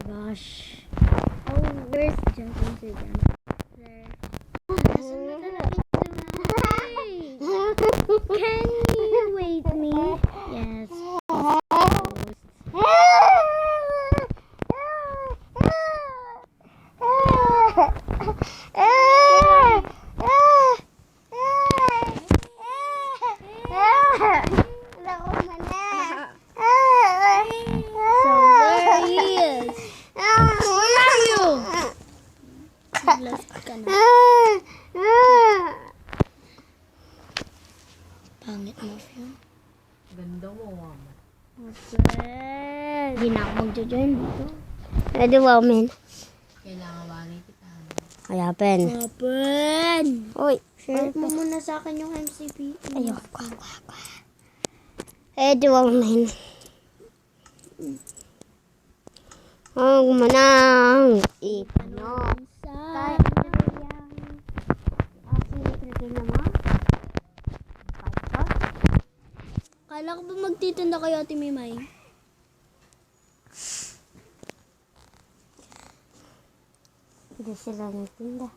gosh. Oh, where's Justin again? There. Nasaan na talaga ito? Hey! Can you wait me? Yes. Pangit mo yun. Ganda mo, mama. Hindi na ako magjo-join dito. Pwede ba, men? Kailangan bagay kita. Kaya, pen. Uy, share mo muna sa akin yung MCP. Ayoko. Pwede ba, men? Huwag mo nang ipanog sa Kala ko ba magtitinda kayo, Ate Mimay? Hindi sila nagtinda.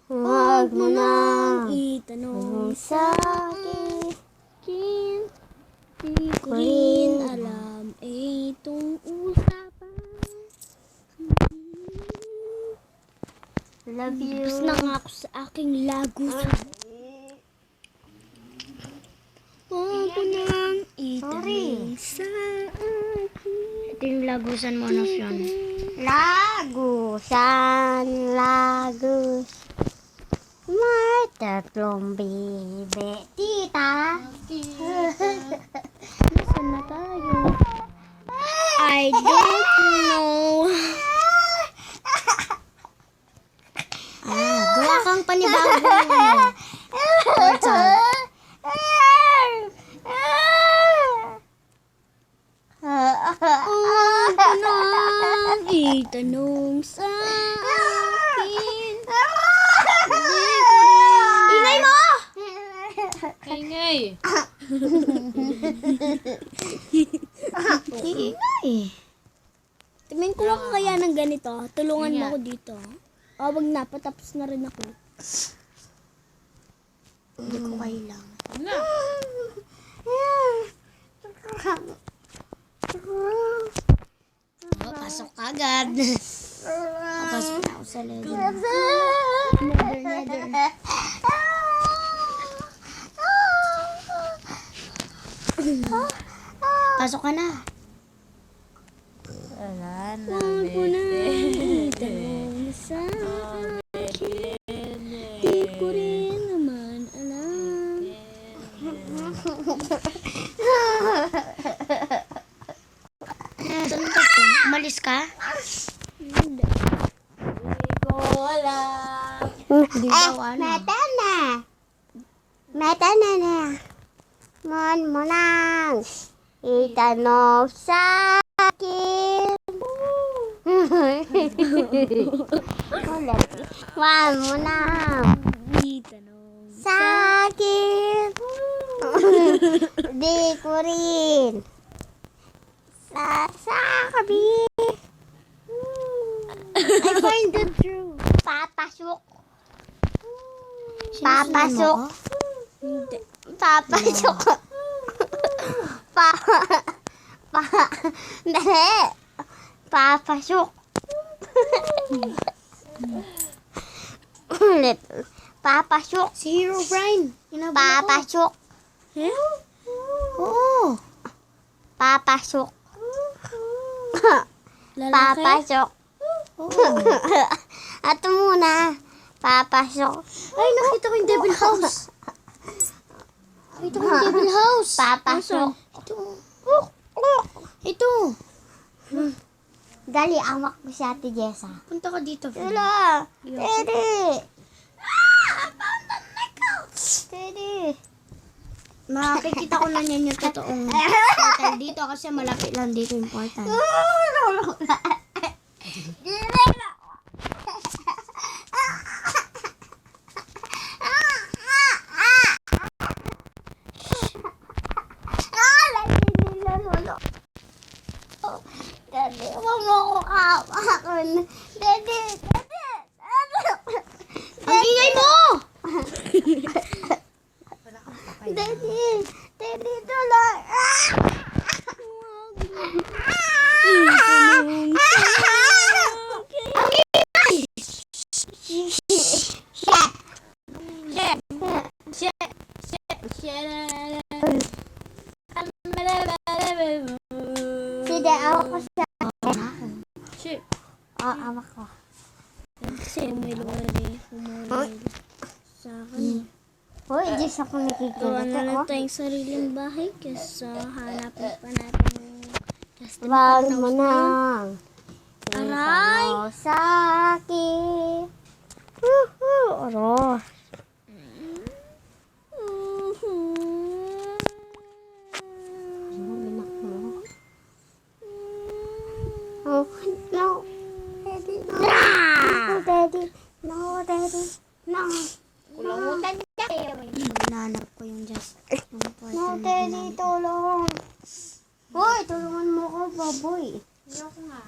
Huwag mo nang itanong sa akin. Di ko rin alam itong usapan. Love you. Tapos na nga ako sa aking lagusan. Huwag mo nang itanong sa akin. Ito yung lagusan mo, Nasyon. Lagusan. May tatlong bibe. Tita. Nasaan na tayo? I don't know. Gawa kang panibago. Itanong sa akin. Ingay mo! Ingay! Ingay. Tingin ko lang kaya ng ganito. Tulungan mo ako dito. O, wag na. Patapos na rin ako. Hindi ko kailangan. Nga! Pasok agad. Pasok na ako sa legend. Nether. Pasok ka na. Wala na. Huwag mo na itanong sa akin. Di ko rin naman alam. Saan ka po? Umalis ka? Hindi. Hindi ko alam. Hindi daw ano. Mata na. Mon mo lang. Itanong sa akin. Ulit. Mon mo lang. Itanong Sa akin. Di ko rin. Sa kabi. I find the truth. Papasok. Sinusunod Papasok. mo ako? Hindi. Papasok. Dali. Papasok. Ulit. Papasok. Si Hero Brian. Hinabol ako. Papasok. Eh? Oo. Papasok. Lalaki? Papasok. Oo. Ato muna. Papasok. Ay, nakita ko yung Devil House. Nakita ko yung Devil House. Papasok. Ito. Dali, amak mo si Ate Jessa. Punta ka dito. Phil. Wala. Yo. Teddy. Teddy. Makikita ko lang yan yung totoong portal dito kasi malapit lang dito yung portal. mo ko kawakan. Daddy! Ang ingay mo! Daddy! Daddy, tulong! Sige, awak ko siya. Shit. Awak ko. Kasi may humuli sa akin. Hoy, Diyos ako Gawa nakikinig. na lang tayong sariling bahay kesa hanapin pa natin yung Justin Wag Patnaus mo na nang. yun. Aray! Isang sa akin. Oro. Binak mo. Oh, no. Daddy, no. No, Daddy. No, Daddy. No. Kulamutan ka. Nanap ko yung Justin. No, Daddy, tulong. Hoy, tulungan mo ko, baboy. Ayoko nga.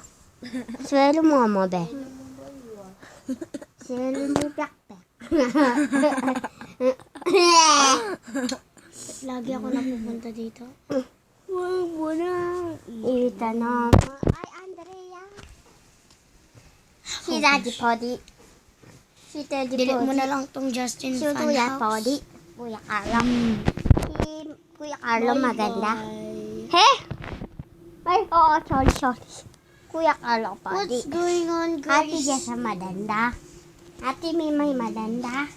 Swelo mo mo, be. Swelo mo yung plakpek. Lagi ako napupunta dito. Wag mo na. Itanong mo. Ay, Andrea. Si Daddy Poddy. Si Daddy Delete mo Poddy. na lang tong Justin Si Kuya Funhouse. Poddy. Kuya Carlo. Si Kuya Carlo maganda. Bye. He? Ay, oo, sorry. Kuya Carlo Poddy. What's going on, Ate guys? Jessa madanda. Ate Mimay madanda.